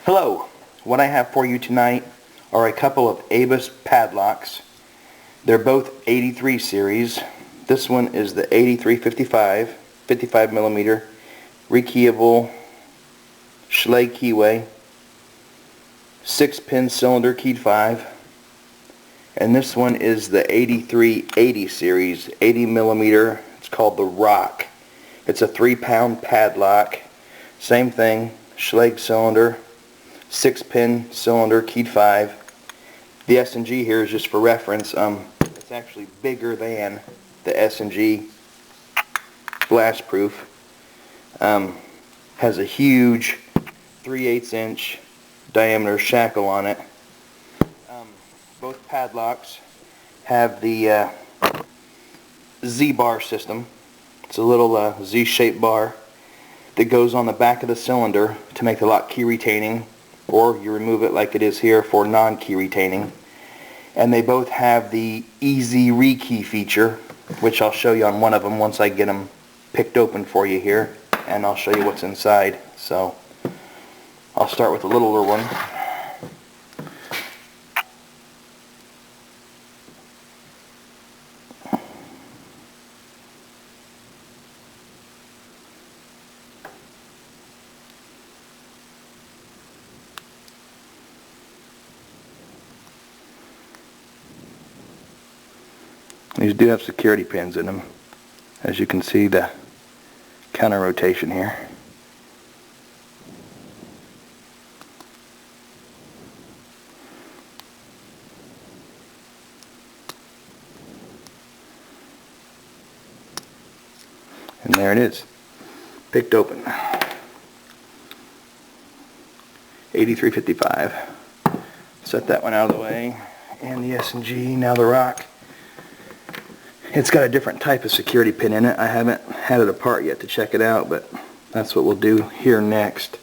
Hello, what I have for you tonight are a couple of ABUS padlocks. They're both 83 series. This one is the 8355, 55 millimeter, rekeyable Schlage keyway, 6-pin cylinder keyed 5. And this one is the 8380 series, 80 millimeter. It's called the Rock. It's a 3-pound padlock. Same thing, Schlage cylinder, 6-pin cylinder keyed 5. The S&G here is just for reference. It's actually bigger than the S&G blast proof. Has a huge 3/8 inch diameter shackle on it. Both padlocks have the Z-bar system. It's a little Z-shaped bar that goes on the back of the cylinder to make the lock key retaining, or you remove it like it is here for non-key retaining. And they both have the easy rekey feature, which I'll show you on one of them once I get them picked open for you here, and I'll show you what's inside. So I'll start with the littler one. These do have security pins in them. As you can see, the counter rotation here. And there it is, picked open. 8355. Set that one out of the way. And the S&G, now the Rock. It's got a different type of security pin in it. I haven't had it apart yet to check it out, but that's what we'll do here next.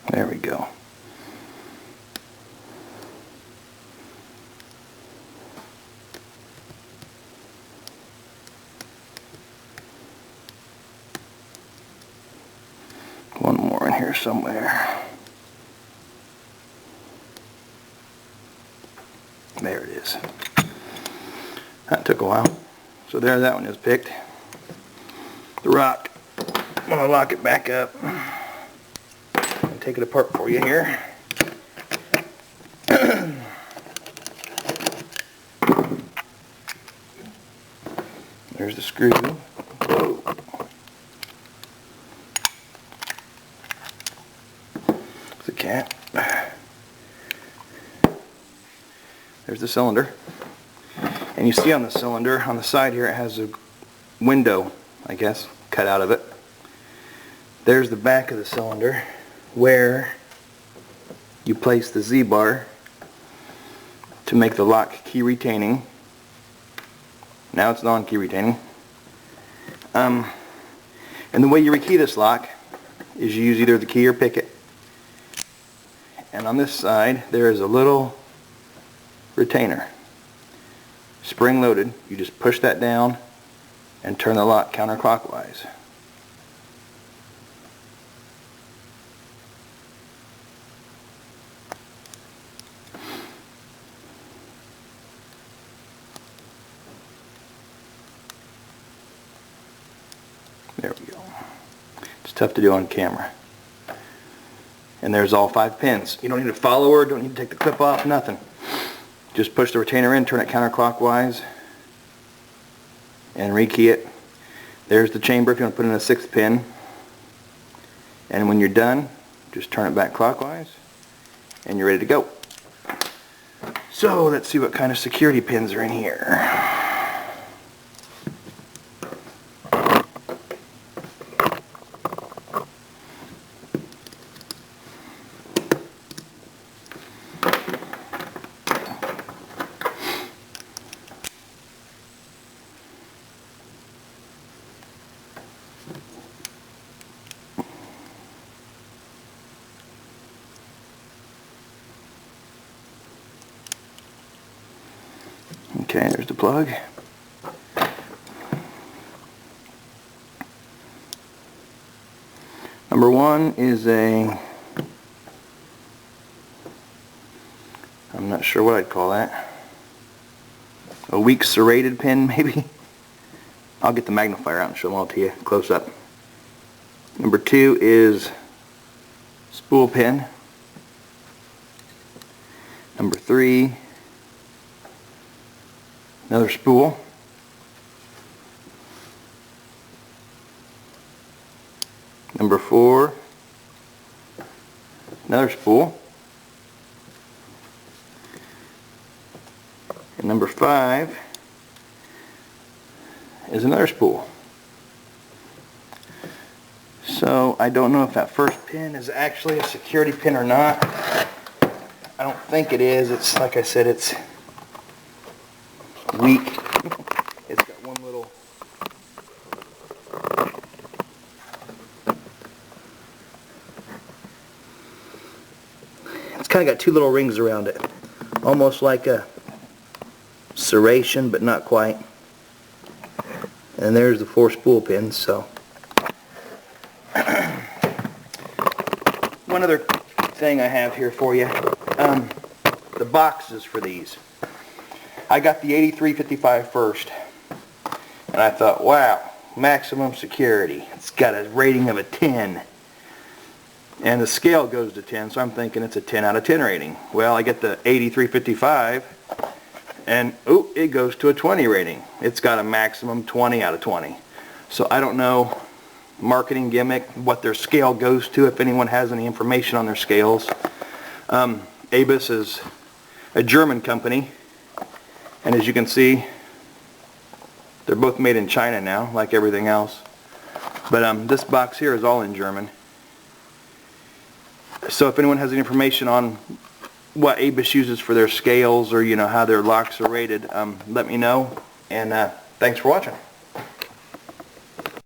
There we go. One more in here somewhere. There it is. That took a while. So there, that one is picked. The Rock. I'm going to lock it back up. Take it apart for you here. There's the screw. Whoa. The cap. There's the cylinder. And you see on the cylinder, on the side here, it has a window, I guess, cut out of it. There's the back of the cylinder, where you place the Z-bar to make the lock key retaining. Now it's non-key retaining. And the way you rekey this lock is you use either the key or pick it. And on this side there is a little retainer, spring loaded. You just push that down and turn the lock counterclockwise. There we go. It's tough to do on camera. And there's all 5 pins. You don't need to follow her, don't need to take the clip off, nothing. Just push the retainer in, turn it counterclockwise, and rekey it. There's the chamber if you want to put in a 6th pin. And when you're done, just turn it back clockwise, and you're ready to go. So let's see what kind of security pins are in here. Okay, there's the plug. Number 1 is I'm not sure what I'd call that. A weak serrated pin, maybe? I'll get the magnifier out and show them all to you close up. Number 2 is spool pin. Number 3, another spool. Number 4, another spool. And number 5 is another spool. So I don't know if that first pin is actually a security pin or not. I don't think it is. It's like I said, it's weak. It's got one little it's kind of got 2 little rings around it, almost like a serration, but not quite. And there's the 4 spool pins. So one other thing I have here for you, the boxes for these. I got the 8355 first, and I thought, wow, maximum security. It's got a rating of a 10, and the scale goes to 10, so I'm thinking it's a 10 out of 10 rating. Well, I get the 8355, and oh, it goes to a 20 rating. It's got a maximum 20 out of 20. So I don't know, marketing gimmick, what their scale goes to, if anyone has any information on their scales. Abus is a German company, and as you can see, they're both made in China now, like everything else. But this box here is all in German. So if anyone has any information on what Abus uses for their scales, or how their locks are rated, let me know. And thanks for watching.